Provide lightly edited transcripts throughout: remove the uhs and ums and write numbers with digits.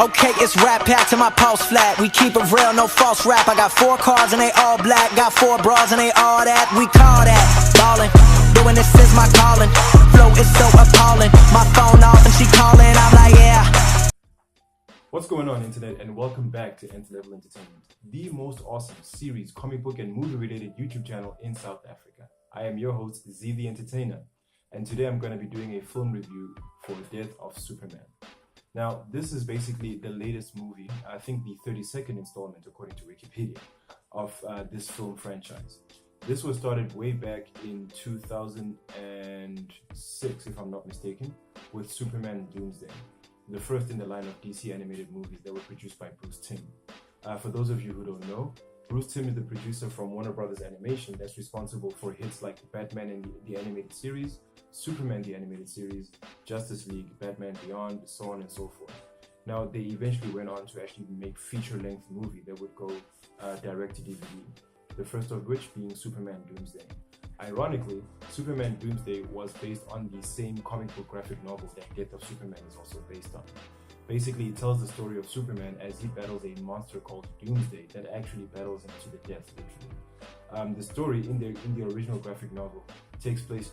Okay, it's rap packed to my pulse flat. We keep it real, no false rap. I got 4 cars and they all black. Got 4 bras and they all that. We call that ballin'. Doing this is my calling. Flow is so appalling. My phone off and she calling. I'm like, yeah. What's going on, internet, and welcome back to Nth-Level Entertainment, the most awesome series, comic book, and movie-related YouTube channel in South Africa. I am your host, Z the Entertainer, and today I'm going to be doing a film review for Death of Superman. Now, this is basically the latest movie, I think the 32nd installment, according to Wikipedia, of this film franchise. This was started way back in 2006, if I'm not mistaken, with Superman Doomsday, the first in the line of DC animated movies that were produced by Bruce Timm. For those of you who don't know, Bruce Timm is the producer from Warner Brothers Animation that's responsible for hits like Batman and the animated series, Superman the animated series, Justice League, Batman Beyond, so on and so forth. Now, they eventually went on to actually make feature-length movie that would go direct to DVD, the first of which being Superman Doomsday. Ironically, Superman Doomsday was based on the same comic book graphic novel that Death of Superman is also based on. Basically, it tells the story of Superman as he battles a monster called Doomsday that actually battles him to the death, literally. The story in the original graphic novel takes place,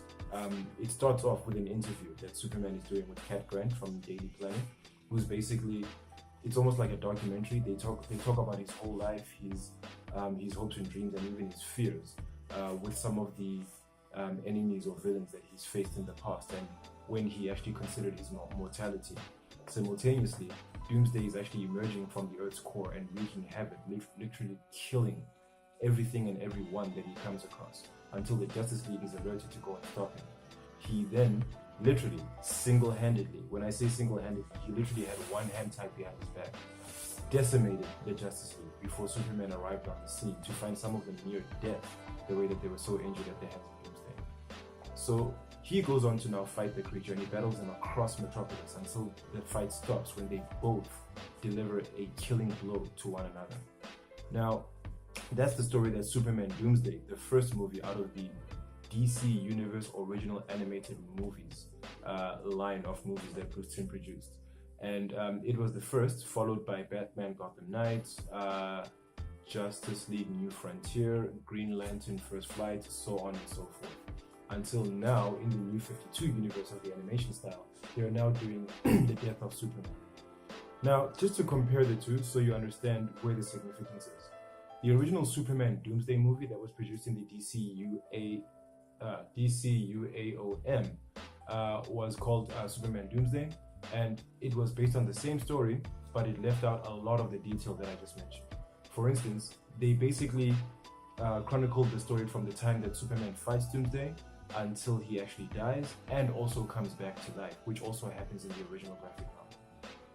it starts off with an interview that Superman is doing with Cat Grant from Daily Planet, who's basically, it's almost like a documentary. They talk about his whole life, his hopes and dreams, and even his fears, with some of the enemies or villains that he's faced in the past, and when he actually considered his mortality. Simultaneously, Doomsday is actually emerging from the Earth's core and wreaking havoc, literally killing everything and everyone that he comes across, until the Justice League is alerted to go and stop him. He then, literally, single-handedly, when I say single-handedly, he literally had one hand tied behind his back, decimated the Justice League before Superman arrived on the scene to find some of them near death, the way that they were so injured at the hands of Doomsday. So he goes on to now fight the creature, and he battles them across Metropolis until the fight stops when they both deliver a killing blow to one another. Now, that's the story that Superman Doomsday, the first movie out of the DC Universe original animated movies line of movies that Bruce Timm produced. And it was the first, followed by Batman Gotham Knights, Justice League New Frontier, Green Lantern First Flight, so on and so forth. Until now, in the New 52 universe of the animation style, they are now doing the Death of Superman. Now, just to compare the two so you understand where the significance is. The original Superman Doomsday movie that was produced in the DCUAOM was called Superman Doomsday, and it was based on the same story, but it left out a lot of the detail that I just mentioned. For instance, they basically chronicled the story from the time that Superman fights Doomsday until he actually dies, and also comes back to life, which also happens in the original graphic novel.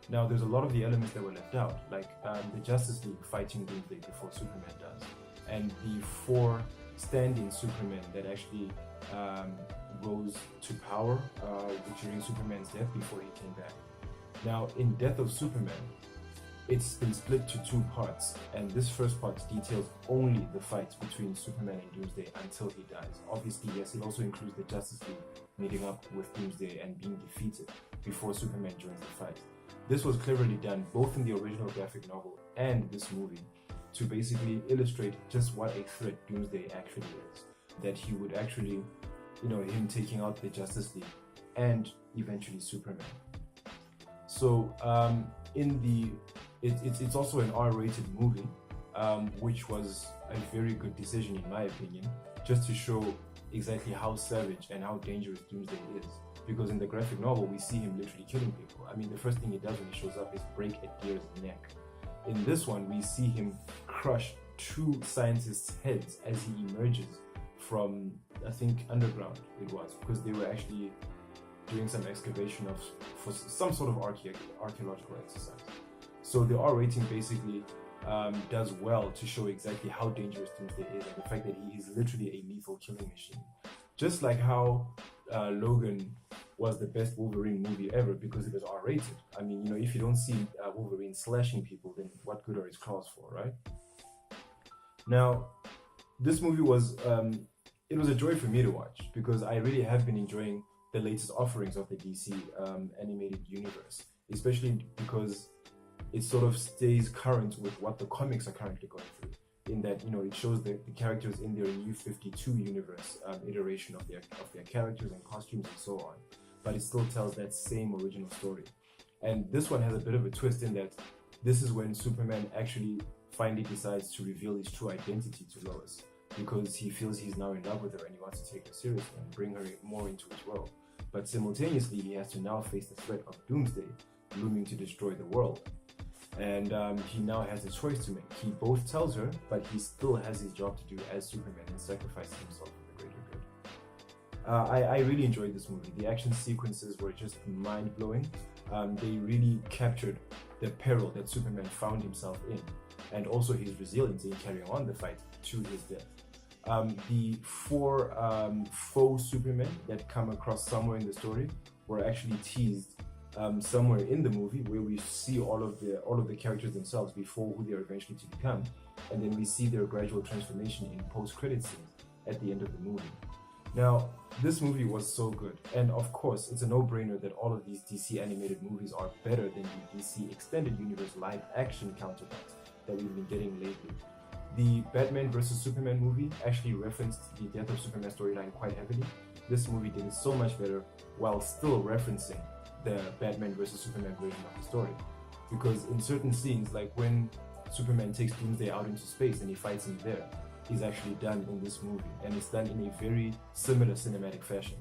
Now, there's a lot of the elements that were left out, like the Justice League fighting Doomsday before Superman does, and the 4 stand-in Supermen that actually rose to power during Superman's death before he came back. Now, in Death of Superman, it's been split to 2 parts, and this first part details only the fights between Superman and Doomsday until he dies. Obviously, yes, it also includes the Justice League meeting up with Doomsday and being defeated before Superman joins the fight. This was cleverly done both in the original graphic novel and this movie to basically illustrate just what a threat Doomsday actually is. That he would actually, him taking out the Justice League and eventually Superman. So, it's also an R-rated movie, which was a very good decision in my opinion, just to show exactly how savage and how dangerous Doomsday is. Because in the graphic novel, we see him literally killing people. I mean, the first thing he does when he shows up is break a deer's neck. In this one, we see him crush 2 scientists' heads as he emerges from, I think, underground it was, because they were actually doing some excavation for some sort of archaeological exercise. So the R rating basically does well to show exactly how dangerous Doomsday is, and the fact that he is literally a lethal killing machine. Just like how Logan was the best Wolverine movie ever because it was R-rated. I mean, if you don't see Wolverine slashing people, then what good are his claws for, right? Now, this movie was, it was a joy for me to watch because I really have been enjoying the latest offerings of the DC animated universe, especially because it sort of stays current with what the comics are currently going through. In that, it shows the characters in their New 52 universe iteration of their characters and costumes and so on. But it still tells that same original story. And this one has a bit of a twist in that this is when Superman actually finally decides to reveal his true identity to Lois, because he feels he's now in love with her and he wants to take her seriously and bring her more into his world. But simultaneously, he has to now face the threat of Doomsday looming to destroy the world. And he now has a choice to make. He both tells her, but he still has his job to do as Superman and sacrifices himself for the greater good. I really enjoyed this movie. The action sequences were just mind-blowing. They really captured the peril that Superman found himself in, and also his resilience in carrying on the fight to his death. The four faux Supermen that come across somewhere in the story were actually teased somewhere in the movie, where we see all of the characters themselves before who they are eventually to become, and then we see their gradual transformation in post-credit scenes at the end of the movie. Now, this movie was so good, and of course, it's a no-brainer that all of these DC animated movies are better than the DC Extended Universe live-action counterparts that we've been getting lately. The Batman vs Superman movie actually referenced the Death of Superman storyline quite heavily. This movie did it so much better while still referencing the Batman vs Superman version of the story. Because in certain scenes, like when Superman takes Doomsday out into space and he fights him there, is actually done in this movie, and it's done in a very similar cinematic fashion.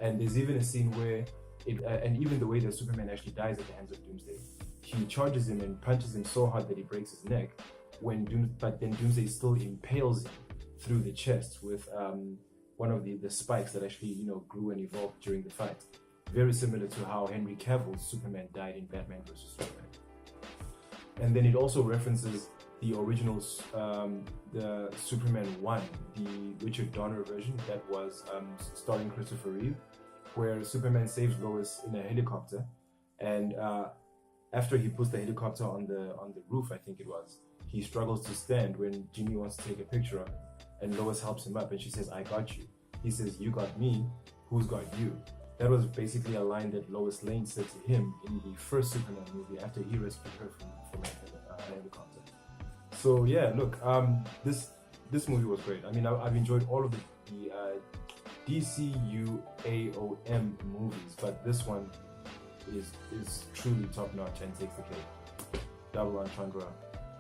And there's even a scene where, and even the way that Superman actually dies at the hands of Doomsday, he charges him and punches him so hard that he breaks his neck, but then Doomsday still impales him through the chest with one of the spikes that actually grew and evolved during the fight. Very similar to how Henry Cavill's Superman died in Batman vs Superman. And then it also references the original, the Superman 1, the Richard Donner version that was starring Christopher Reeve, where Superman saves Lois in a helicopter, and after he puts the helicopter on the roof, I think it was, he struggles to stand when Jimmy wants to take a picture of him, and Lois helps him up and she says, "I got you." He says, "You got me, who's got you?" That was basically a line that Lois Lane said to him in the first Superman movie after he rescued her from a helicopter. So yeah, look, this movie was great. I mean, I've enjoyed all of the DCUAOM movies, but this one is truly top notch and takes the cake. Double entendre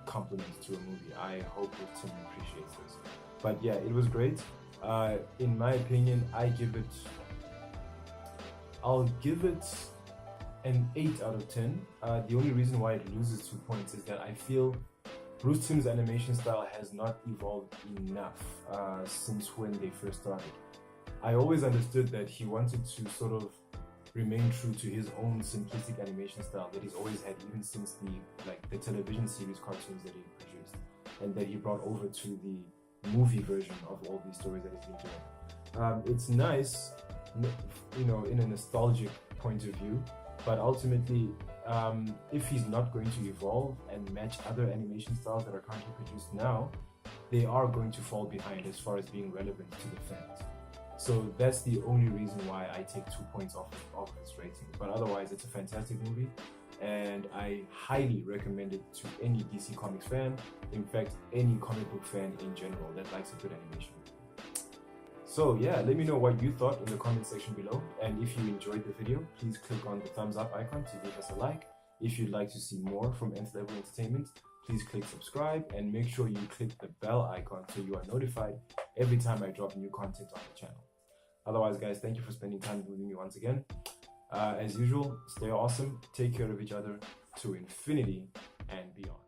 compliments to a movie. I hope that Tim appreciates this. But yeah, it was great. In my opinion, I'll give it an 8 out of 10. The only reason why it loses 2 points is that I feel Bruce Timm's animation style has not evolved enough since when they first started. I always understood that he wanted to sort of remain true to his own simplistic animation style that he's always had, even since the television series cartoons that he produced, and that he brought over to the movie version of all these stories that he's been doing. It's nice, in a nostalgic point of view, but ultimately, if he's not going to evolve and match other animation styles that are currently produced now, they are going to fall behind as far as being relevant to the fans. So that's the only reason why I take 2 points off this rating. But otherwise, it's a fantastic movie, and I highly recommend it to any DC Comics fan. In fact, any comic book fan in general that likes a good animation. So yeah, let me know what you thought in the comment section below, and if you enjoyed the video, please click on the thumbs up icon to give us a like. If you'd like to see more from Nth-Level Entertainment, please click subscribe and make sure you click the bell icon so you are notified every time I drop new content on the channel. Otherwise, guys, thank you for spending time with me once again. As usual, stay awesome, take care of each other to infinity and beyond.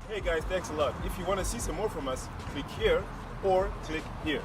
Hey guys, thanks a lot. If you want to see some more from us, click here or click here.